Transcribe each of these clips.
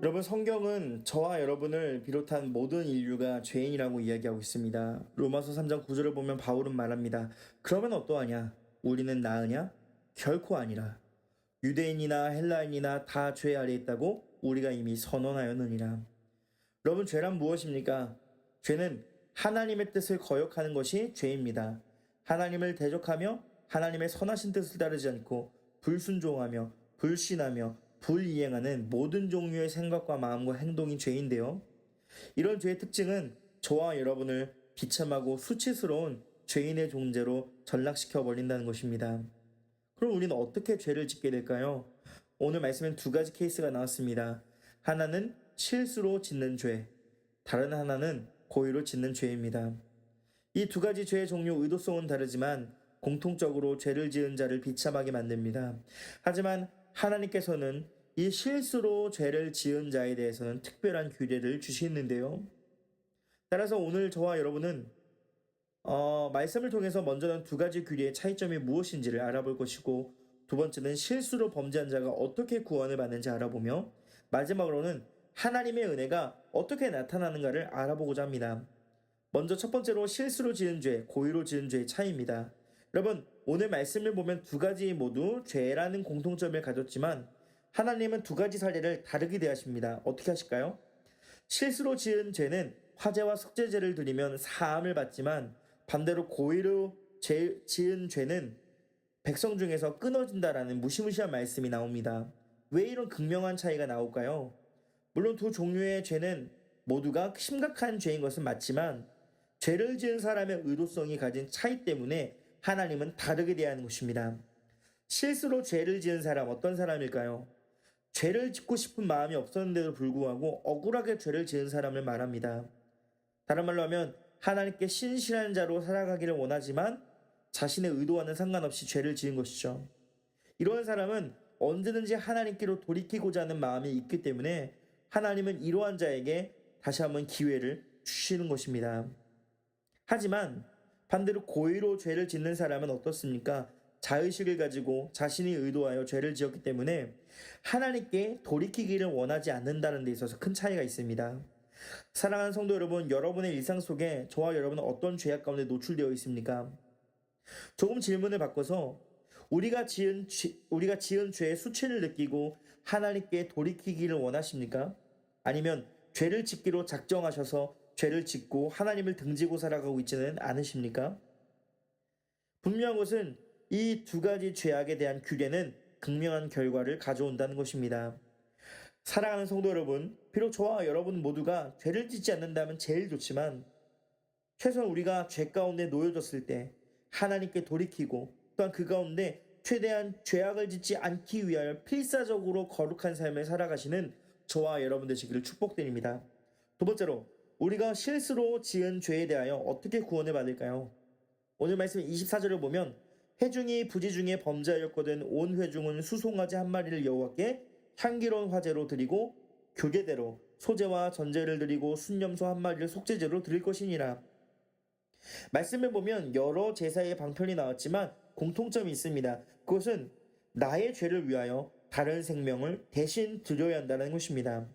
여러분, 성경은 저와 여러분을 비롯한 모든 인류가 죄인이라고 이야기하고 있습니다. 로마서 3장 9절을 보면 바울은 말합니다. 그러면 어떠하냐? 우리는 나으냐? 결코 아니라. 유대인이나 헬라인이나 다 죄 아래 있다고 우리가 이미 선언하였느니라. 여러분, 죄란 무엇입니까? 죄는 하나님의 뜻을 거역하는 것이 죄입니다. 하나님을 대적하며 하나님의 선하신 뜻을 따르지 않고 불순종하며 불신하며 불이행하는 모든 종류의 생각과 마음과 행동이 죄인데요. 이런 죄의 특징은 저와 여러분을 비참하고 수치스러운 죄인의 존재로 전락시켜 버린다는 것입니다. 그럼 우리는 어떻게 죄를 짓게 될까요? 오늘 말씀엔 두 가지 케이스가 나왔습니다. 하나는 실수로 짓는 죄, 다른 하나는 고의로 짓는 죄입니다. 이 두 가지 죄의 종류, 의도성은 다르지만 공통적으로 죄를 지은 자를 비참하게 만듭니다. 하지만 하나님께서는 이 실수로 죄를 지은 자에 대해서는 특별한 규례를 주시는데요. 따라서 오늘 저와 여러분은 말씀을 통해서 먼저는 두 가지 규례의 차이점이 무엇인지를 알아볼 것이고, 두 번째는 실수로 범죄한 자가 어떻게 구원을 받는지 알아보며, 마지막으로는 하나님의 은혜가 어떻게 나타나는가를 알아보고자 합니다. 먼저 첫 번째로 실수로 지은 죄, 고의로 지은 죄의 차이입니다. 여러분, 오늘 말씀을 보면 두 가지 모두 죄라는 공통점을 가졌지만 하나님은 두 가지 사례를 다르게 대하십니다. 어떻게 하실까요? 실수로 지은 죄는 화제와 속죄제를 드리면 사함을 받지만, 반대로 고의로 지은 죄는 백성 중에서 끊어진다라는 무시무시한 말씀이 나옵니다. 왜 이런 극명한 차이가 나올까요? 물론 두 종류의 죄는 모두가 심각한 죄인 것은 맞지만, 죄를 지은 사람의 의도성이 가진 차이 때문에 하나님은 다르게 대하는 것입니다. 실수로 죄를 지은 사람, 어떤 사람일까요? 죄를 짓고 싶은 마음이 없었는데도 불구하고 억울하게 죄를 지은 사람을 말합니다. 다른 말로 하면 하나님께 신실한 자로 살아가기를 원하지만 자신의 의도와는 상관없이 죄를 지은 것이죠. 이러한 사람은 언제든지 하나님께로 돌이키고자 하는 마음이 있기 때문에 하나님은 이러한 자에게 다시 한번 기회를 주시는 것입니다. 하지만 반대로 고의로 죄를 짓는 사람은 어떻습니까? 자의식을 가지고 자신이 의도하여 죄를 지었기 때문에 하나님께 돌이키기를 원하지 않는다는 데 있어서 큰 차이가 있습니다. 사랑하는 성도 여러분, 여러분의 일상 속에 저와 여러분은 어떤 죄악 가운데 노출되어 있습니까? 조금 질문을 바꿔서 우리가 지은 죄의 수치를 느끼고 하나님께 돌이키기를 원하십니까? 아니면 죄를 짓기로 작정하셔서 죄를 짓고 하나님을 등지고 살아가고 있지는 않으십니까? 분명한 것은 이 두 가지 죄악에 대한 규례는 극명한 결과를 가져온다는 것입니다. 사랑하는 성도 여러분, 비록 저와 여러분 모두가 죄를 짓지 않는다면 제일 좋지만, 최소한 우리가 죄 가운데 놓여졌을 때 하나님께 돌이키고 또한 그 가운데 최대한 죄악을 짓지 않기 위하여 필사적으로 거룩한 삶을 살아가시는 저와 여러분 되시기를 축복드립니다. 두 번째로, 우리가 실수로 지은 죄에 대하여 어떻게 구원을 받을까요? 오늘 말씀 24절을 보면 회중이 부지 중에 범죄하였거든 온 회중은 수송아지 한 마리를 여호와께 향기로운 화제로 드리고 교계대로 소제와 전제를 드리고 순념소 한 마리를 속죄제로 드릴 것이니라. 말씀을 보면 여러 제사의 방편이 나왔지만 공통점이 있습니다. 그것은 나의 죄를 위하여 다른 생명을 대신 드려야 한다는 것입니다.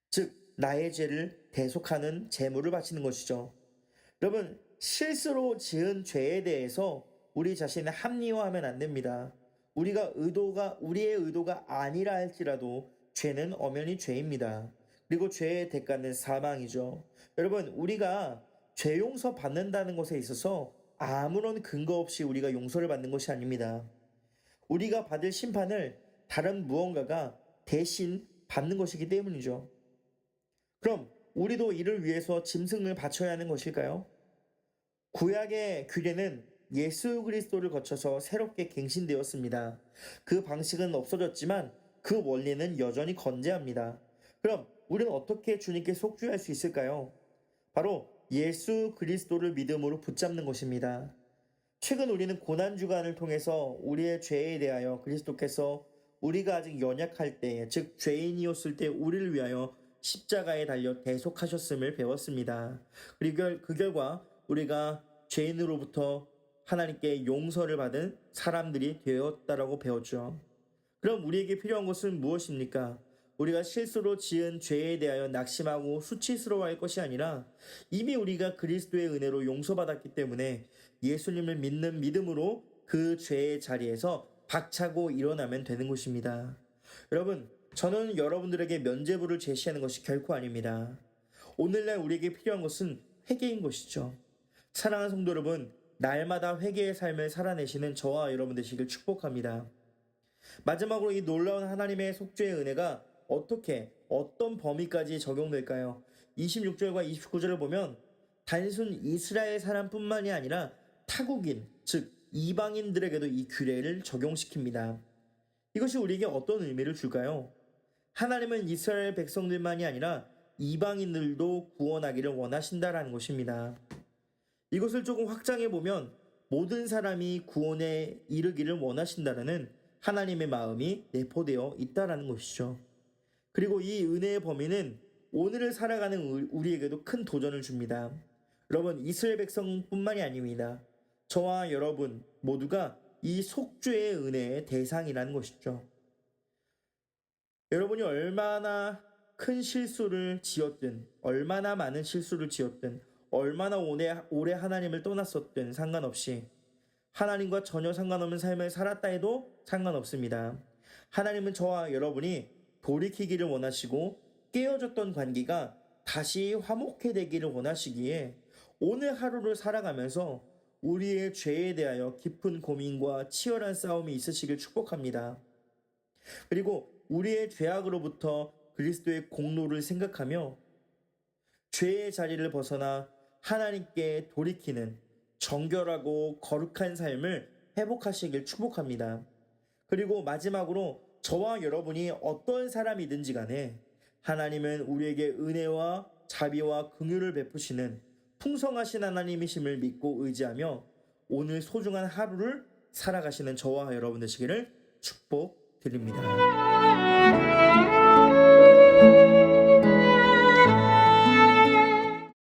즉 나의 죄를 대속하는 제물을 바치는 것이죠. 여러분, 실수로 지은 죄에 대해서 우리 자신을 합리화하면 안 됩니다. 우리의 의도가 아니라 할지라도 죄는 엄연히 죄입니다. 그리고 죄의 대가는 사망이죠. 여러분, 우리가 죄 용서 받는다는 것에 있어서 아무런 근거 없이 우리가 용서를 받는 것이 아닙니다. 우리가 받을 심판을 다른 무언가가 대신 받는 것이기 때문이죠. 그럼 우리도 이를 위해서 짐승을 바쳐야 하는 것일까요? 구약의 규례는 예수 그리스도를 거쳐서 새롭게 갱신되었습니다. 그 방식은 없어졌지만 그 원리는 여전히 건재합니다. 그럼 우리는 어떻게 주님께 속죄할 수 있을까요? 바로 예수 그리스도를 믿음으로 붙잡는 것입니다. 최근 우리는 고난주간을 통해서 우리의 죄에 대하여 그리스도께서 우리가 아직 연약할 때, 즉 죄인이었을 때 우리를 위하여 십자가에 달려 대속하셨음을 배웠습니다. 그리고 그 결과 우리가 죄인으로부터 하나님께 용서를 받은 사람들이 되었다라고 배웠죠. 그럼 우리에게 필요한 것은 무엇입니까? 우리가 실수로 지은 죄에 대하여 낙심하고 수치스러워할 것이 아니라 이미 우리가 그리스도의 은혜로 용서받았기 때문에 예수님을 믿는 믿음으로 그 죄의 자리에서 박차고 일어나면 되는 것입니다. 여러분, 저는 여러분들에게 면죄부를 제시하는 것이 결코 아닙니다. 오늘날 우리에게 필요한 것은 회개인 것이죠. 사랑하는 성도 여러분, 날마다 회개의 삶을 살아내시는 저와 여러분 되시길 축복합니다. 마지막으로 이 놀라운 하나님의 속죄의 은혜가 어떤 범위까지 적용될까요? 26절과 29절을 보면 단순 이스라엘 사람뿐만이 아니라 타국인, 즉 이방인들에게도 이 규례를 적용시킵니다. 이것이 우리에게 어떤 의미를 줄까요? 하나님은 이스라엘 백성들만이 아니라 이방인들도 구원하기를 원하신다라는 것입니다. 이것을 조금 확장해 보면 모든 사람이 구원에 이르기를 원하신다는 하나님의 마음이 내포되어 있다라는 것이죠. 그리고 이 은혜의 범위는 오늘을 살아가는 우리에게도 큰 도전을 줍니다. 여러분, 이스라엘 백성뿐만이 아닙니다. 저와 여러분 모두가 이 속죄의 은혜의 대상이라는 것이죠. 여러분이 얼마나 큰 실수를 지었든, 얼마나 많은 실수를 지었든, 얼마나 오래 하나님을 떠났었든 상관없이 하나님과 전혀 상관없는 삶을 살았다 해도 상관없습니다. 하나님은 저와 여러분이 돌이키기를 원하시고 깨어졌던 관계가 다시 화목해 되기를 원하시기에 오늘 하루를 살아가면서 우리의 죄에 대하여 깊은 고민과 치열한 싸움이 있으시길 축복합니다. 그리고 우리의 죄악으로부터 그리스도의 공로를 생각하며 죄의 자리를 벗어나 하나님께 돌이키는 정결하고 거룩한 삶을 회복하시길 축복합니다. 그리고 마지막으로 저와 여러분이 어떤 사람이든지 간에 하나님은 우리에게 은혜와 자비와 긍휼을 베푸시는 풍성하신 하나님이심을 믿고 의지하며 오늘 소중한 하루를 살아가시는 저와 여러분 되시기를 축복드립니다.